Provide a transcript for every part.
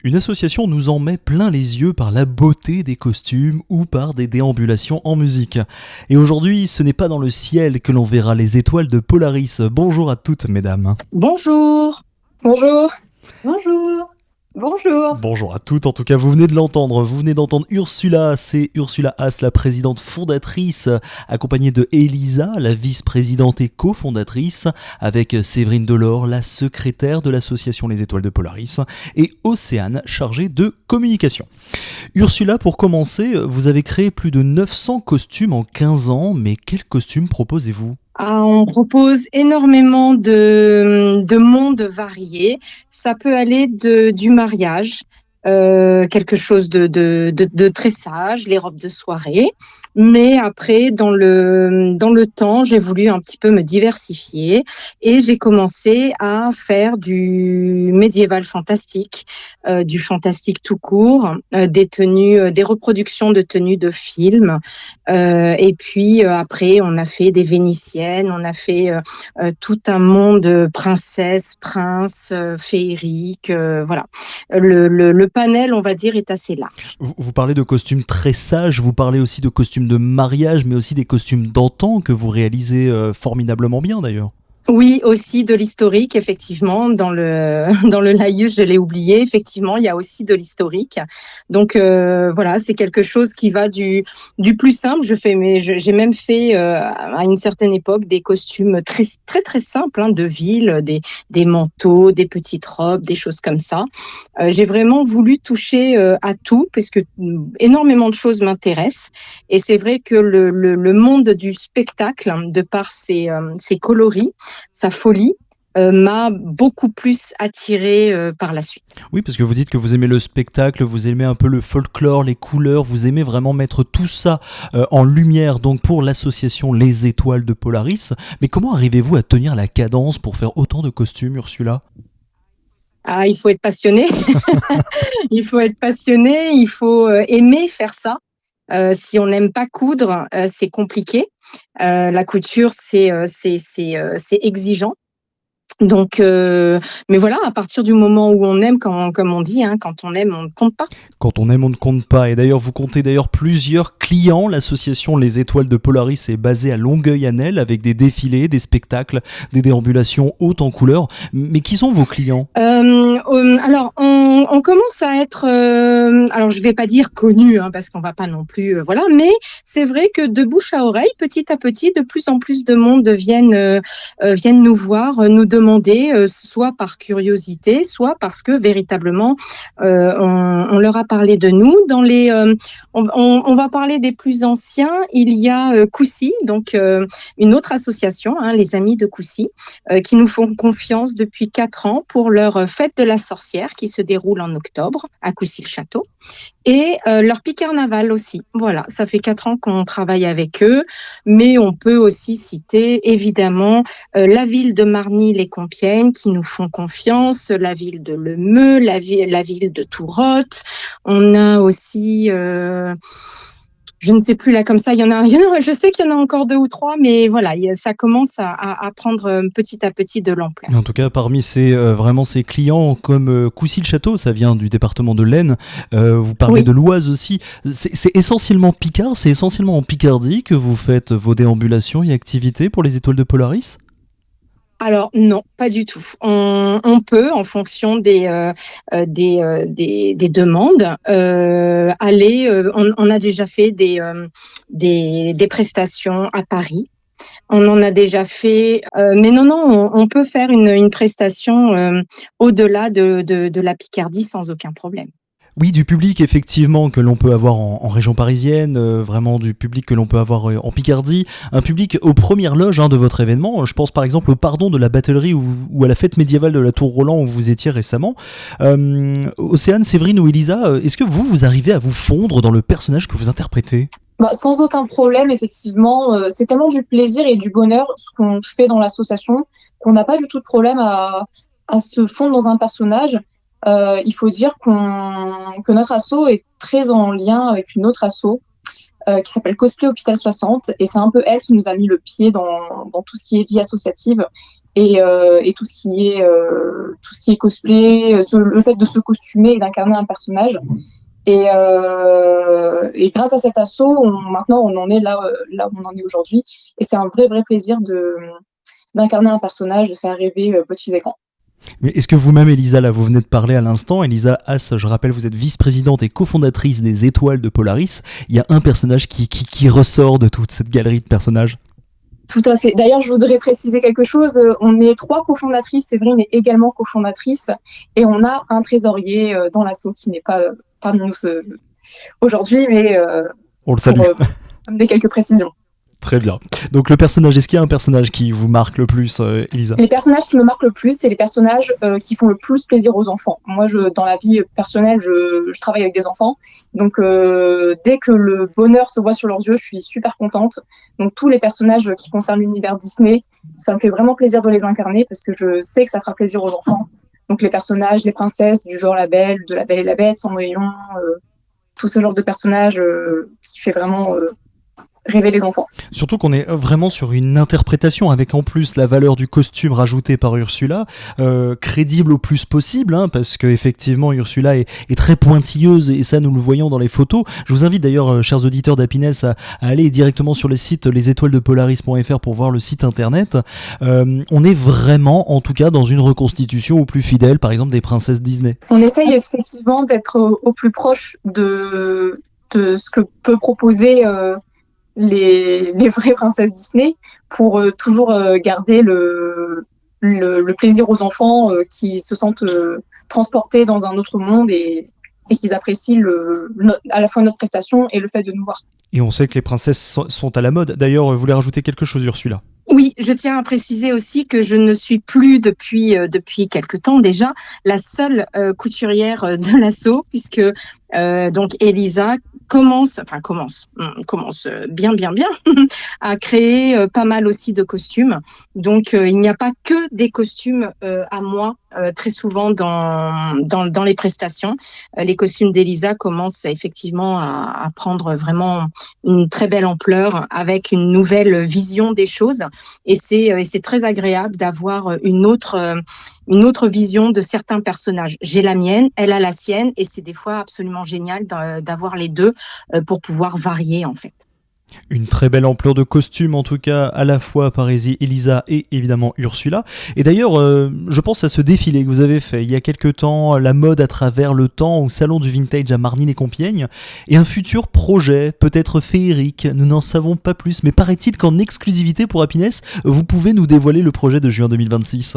Une association nous en met plein les yeux par la beauté des costumes ou par des déambulations en musique. Et aujourd'hui, ce n'est pas dans le ciel que l'on verra les étoiles de Polaris. Bonjour à toutes, mesdames. Bonjour. Bonjour. Bonjour. Bonjour. Bonjour à toutes, en tout cas vous venez de l'entendre, vous venez d'entendre Ursula, c'est Ursula Haas, la présidente fondatrice, accompagnée de Elisa, la vice-présidente et cofondatrice, avec Séverine Delors, la secrétaire de l'association Les Étoiles de Polaris, et Océane, chargée de communication. Ursula, pour commencer, vous avez créé plus de 900 costumes en 15 ans, mais quels costumes proposez-vous ? On propose énormément de mondes variés. Ça peut aller du mariage, quelque chose de très sage, les robes de soirée. Mais après, dans le temps, j'ai voulu un petit peu me diversifier et j'ai commencé à faire du médiéval fantastique, du fantastique tout court, des tenues, des reproductions de tenues de films. Et puis après, on a fait des Vénitiennes, on a fait tout un monde princesse, prince, féerique. Voilà. Le panel, on va dire, est assez large. Vous parlez de costumes très sages, vous parlez aussi de costumes de mariage, mais aussi des costumes d'antan que vous réalisez formidablement bien d'ailleurs. Oui, aussi de l'historique, effectivement. Dans le, dans le laïus, je l'ai oublié. Effectivement, il y a aussi de l'historique. Donc, voilà, c'est quelque chose qui va du plus simple. J'ai même fait, à une certaine époque, des costumes très, très, très simples, hein, de ville, des manteaux, des petites robes, des choses comme ça. J'ai vraiment voulu toucher à tout, parce que énormément de choses m'intéressent. Et c'est vrai que le monde du spectacle, de par ses coloris, sa folie, m'a beaucoup plus attirée par la suite. Oui, parce que vous dites que vous aimez le spectacle, vous aimez un peu le folklore, les couleurs, vous aimez vraiment mettre tout ça en lumière, donc pour l'association Les Étoiles de Polaris. Mais comment arrivez-vous à tenir la cadence pour faire autant de costumes, Ursula ? Ah, il faut être passionné. Il faut être passionné, il faut aimer faire ça. Si on n'aime pas coudre, c'est compliqué. La couture, c'est exigeant. Donc, mais voilà, à partir du moment où on aime, comme on dit, hein, quand on aime, on ne compte pas. Quand on aime, on ne compte pas. Et d'ailleurs, vous comptez d'ailleurs plusieurs clients. L'association Les Étoiles de Polaris est basée à Longueuil-Annel avec des défilés, des spectacles, des déambulations hautes en couleurs. Mais qui sont vos clients ? Alors, on commence à être, alors je vais pas dire connu, hein, parce qu'on va pas non plus, voilà, mais c'est vrai que de bouche à oreille, petit à petit, de plus en plus de monde viennent nous voir, nous demander, soit par curiosité, soit parce que véritablement, on leur a parlé de nous. On va parler des plus anciens. Il y a Coucy, donc une autre association, hein, les Amis de Coucy, qui nous font confiance depuis 4 ans pour leur fête de la sorcière qui se déroule en octobre à Coucy-le-Château, et leur pique-carnaval aussi. Voilà, ça fait 4 ans qu'on travaille avec eux, mais on peut aussi citer évidemment la ville de Marny-les-Compiègnes qui nous font confiance, la ville de Lemeux, la ville de Tourotte. On a aussi... je ne sais plus là comme ça, je sais qu'il y en a encore 2 ou 3, mais voilà, ça commence à prendre petit à petit de l'ampleur. En tout cas, parmi vraiment ces clients comme Coucy-le-Château, ça vient du département de l'Aisne, vous parlez Oui. de l'Oise aussi, c'est essentiellement Picard, c'est essentiellement en Picardie que vous faites vos déambulations et activités pour les Étoiles de Polaris ? Alors non, pas du tout. On peut, en fonction des demandes, aller. On a déjà fait des prestations à Paris. On en a déjà fait, mais non, on peut faire une prestation au-delà de la Picardie sans aucun problème. Oui, du public effectivement que l'on peut avoir en région parisienne, vraiment du public que l'on peut avoir en Picardie, un public aux premières loges de votre événement. Je pense par exemple au pardon de la Batellerie ou à la fête médiévale de la Tour Roland où vous étiez récemment. Océane, Séverine ou Elisa, est-ce que vous arrivez à vous fondre dans le personnage que vous interprétez ? Bah, sans aucun problème, effectivement. C'est tellement du plaisir et du bonheur ce qu'on fait dans l'association qu'on n'a pas du tout de problème à se fondre dans un personnage. Il faut dire que notre asso est très en lien avec une autre asso qui s'appelle Cosplay Hôpital 60, et c'est un peu elle qui nous a mis le pied dans tout ce qui est vie associative. et tout ce qui est cosplay, le fait de se costumer et d'incarner un personnage. Et grâce à cet assaut, maintenant on en est là où on en est aujourd'hui. Et c'est un vrai plaisir d'incarner un personnage, de faire rêver petits écrans. Mais est-ce que vous-même, Elisa, là, vous venez de parler à l'instant, Elisa Haas, je rappelle, vous êtes vice-présidente et cofondatrice des Étoiles de Polaris. Il y a un personnage qui ressort de toute cette galerie de personnages. Tout à fait. D'ailleurs, je voudrais préciser quelque chose. On est 3 cofondatrices. Séverine est également cofondatrice. Et on a un trésorier dans l'asso qui n'est pas parmi nous aujourd'hui, mais On le salue. pour amener quelques précisions. Très bien. Donc le personnage, est-ce qu'il y a un personnage qui vous marque le plus, Elisa ? Les personnages qui me marquent le plus, c'est les personnages qui font le plus plaisir aux enfants. Moi, dans la vie personnelle, je travaille avec des enfants. Donc, dès que le bonheur se voit sur leurs yeux, je suis super contente. Donc, tous les personnages qui concernent l'univers Disney, ça me fait vraiment plaisir de les incarner parce que je sais que ça fera plaisir aux enfants. Donc, les personnages, les princesses, du genre de La Belle et la Bête, Cendrillon, tout ce genre de personnages qui fait vraiment rêver les enfants. Surtout qu'on est vraiment sur une interprétation avec en plus la valeur du costume rajoutée par Ursula, crédible au plus possible, hein, parce que effectivement Ursula est très pointilleuse et ça nous le voyons dans les photos. Je vous invite d'ailleurs, chers auditeurs d'Happiness, à aller directement sur le site lesétoilesdepolaris.fr pour voir le site internet. On est vraiment, en tout cas, dans une reconstitution au plus fidèle, par exemple, des princesses Disney. On essaye effectivement d'être au plus proche de ce que peut proposer les vraies princesses Disney pour toujours garder le plaisir aux enfants qui se sentent transportés dans un autre monde et qu'ils apprécient à la fois notre prestation et le fait de nous voir. Et on sait que les princesses sont à la mode. D'ailleurs, vous voulez rajouter quelque chose, Ursula ? Oui, je tiens à préciser aussi que je ne suis plus depuis quelque temps déjà la seule couturière de l'asso, puisque donc Elisa commence bien à créer pas mal aussi de costumes. Donc il n'y a pas que des costumes à moi très souvent dans les prestations. Les costumes d'Elisa commencent effectivement à prendre vraiment une très belle ampleur avec une nouvelle vision des choses. Et c'est très agréable d'avoir une autre vision de certains personnages. J'ai la mienne, elle a la sienne, et c'est des fois absolument génial d'avoir les deux pour pouvoir varier en fait. Une très belle ampleur de costume en tout cas, à la fois par Elisa et évidemment Ursula. Et d'ailleurs, je pense à ce défilé que vous avez fait il y a quelques temps, la mode à travers le temps au salon du vintage à Marny-les-Compiègnes, et un futur projet, peut-être féerique, nous n'en savons pas plus, mais paraît-il qu'en exclusivité pour Happiness, vous pouvez nous dévoiler le projet de juin 2026.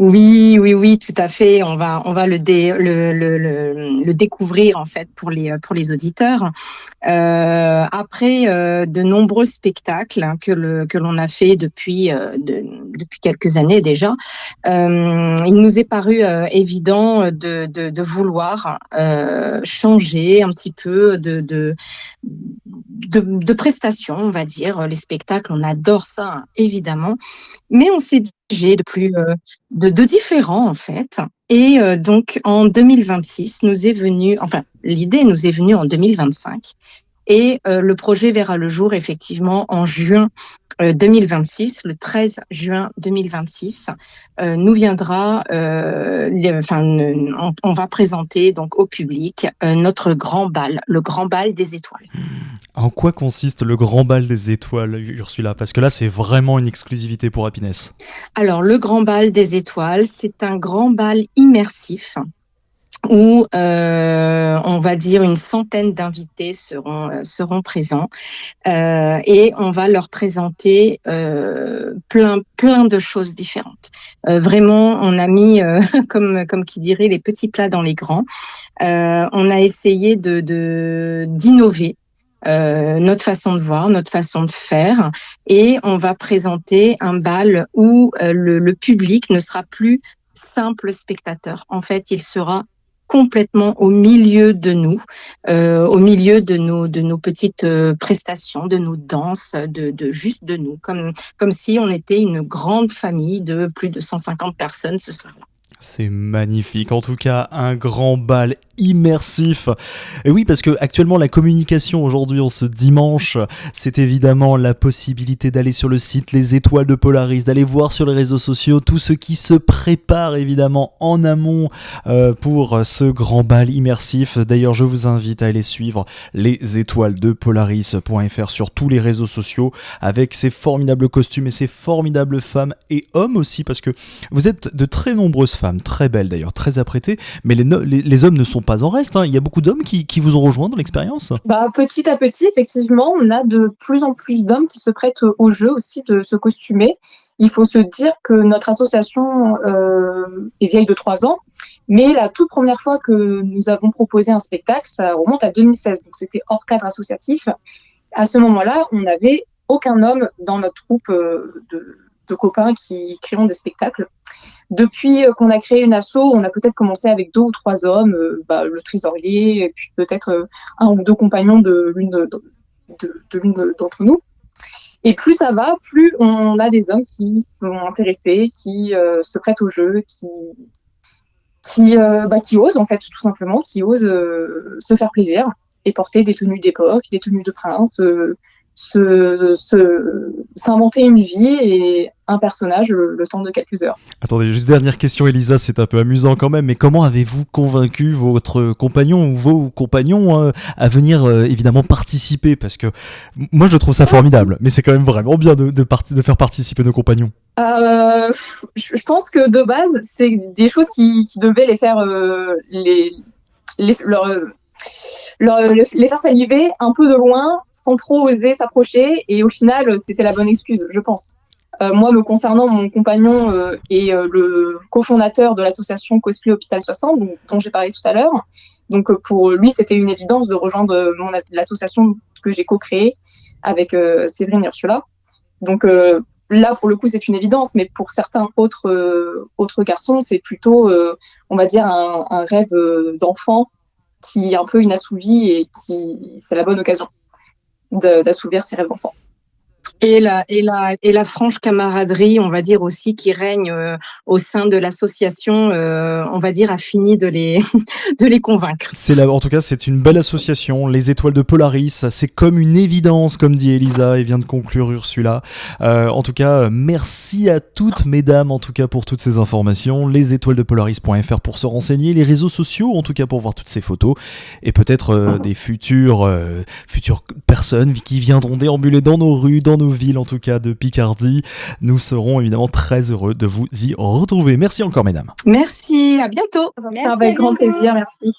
Oui, tout à fait. On va le découvrir en fait pour les auditeurs. Après de nombreux spectacles que l'on a fait depuis quelques années déjà, il nous est paru évident de vouloir changer un petit peu de prestations, on va dire. Les spectacles, on adore ça, hein, évidemment, mais on s'est dit de différents en fait. Et donc en 2026, l'idée nous est venue en 2025. Et le projet verra le jour effectivement en juin 2026, le 13 juin 2026, nous viendra, on va présenter donc au public notre grand bal, le grand bal des étoiles. En quoi consiste le grand bal des étoiles, Ursula ? Parce que là, c'est vraiment une exclusivité pour Happiness. Alors, le grand bal des étoiles, c'est un grand bal immersif où on va dire une centaine d'invités seront présents et on va leur présenter plein de choses différentes. Vraiment, on a mis comme qui dirait les petits plats dans les grands. On a essayé d'innover. Notre façon de voir, notre façon de faire, et on va présenter un bal où le public ne sera plus simple spectateur. En fait, il sera complètement au milieu de nous, au milieu de nos petites prestations, de nos danses, juste de nous, comme si on était une grande famille de plus de 150 personnes ce soir-là. C'est magnifique. En tout cas, un grand bal immersif. Et oui, parce que actuellement la communication aujourd'hui, en ce dimanche, c'est évidemment la possibilité d'aller sur le site Les Étoiles de Polaris, d'aller voir sur les réseaux sociaux tout ce qui se prépare évidemment en amont pour ce grand bal immersif. D'ailleurs, je vous invite à aller suivre Les Étoiles de Polaris.fr sur tous les réseaux sociaux avec ces formidables costumes et ces formidables femmes et hommes aussi, parce que vous êtes de très nombreuses femmes, très belles d'ailleurs, très apprêtées, mais les hommes ne sont pas en reste, hein. Il y a beaucoup d'hommes qui vous ont rejoint dans l'expérience. Petit à petit, effectivement, on a de plus en plus d'hommes qui se prêtent au jeu aussi de se costumer. Il faut se dire que notre association est vieille de 3 ans, mais la toute première fois que nous avons proposé un spectacle, ça remonte à 2016, donc c'était hors cadre associatif. À ce moment-là, on n'avait aucun homme dans notre troupe de copains qui créons des spectacles. Depuis qu'on a créé une asso, on a peut-être commencé avec 2 ou 3 hommes, le trésorier, et puis peut-être un ou deux compagnons de l'une d'entre nous. Et plus ça va, plus on a des hommes qui sont intéressés, qui se prêtent au jeu, qui osent en fait tout simplement, qui osent se faire plaisir et porter des tenues d'époque, des tenues de prince, s'inventer une vie et un personnage le temps de quelques heures. Attendez, juste dernière question, Elisa, c'est un peu amusant quand même, mais comment avez-vous convaincu votre compagnon ou vos compagnons à venir évidemment participer? Parce que moi je trouve ça formidable, mais c'est quand même vraiment bien de faire participer nos compagnons. Je pense que de base, c'est des choses qui devaient les faire les faire saliver un peu de loin, sans trop oser s'approcher, et au final, c'était la bonne excuse, je pense. Moi, me concernant, mon compagnon est le cofondateur de l'association Cosplay Hôpital 60, dont j'ai parlé tout à l'heure. Donc, pour lui, c'était une évidence de rejoindre l'association que j'ai co-créée avec Séverine et Ursula. Donc, là, pour le coup, c'est une évidence, mais pour certains autres garçons, c'est plutôt, on va dire, un rêve d'enfant qui est un peu inassouvi et c'est la bonne occasion d'assouvir ses rêves d'enfant. Et la franche camaraderie, on va dire aussi, qui règne au sein de l'association, on va dire, a fini de les, de les convaincre. En tout cas, c'est une belle association. Les Étoiles de Polaris, c'est comme une évidence, comme dit Elisa et vient de conclure Ursula. En tout cas, merci à toutes, mesdames, en tout cas, pour toutes ces informations. Lesétoilesdepolaris.fr pour se renseigner, les réseaux sociaux, en tout cas, pour voir toutes ces photos, et peut-être des futures personnes qui viendront déambuler dans nos rues, dans nos villes en tout cas de Picardie. Nous serons évidemment très heureux de vous y retrouver. Merci encore mesdames. Merci, à bientôt. Avec grand plaisir, merci.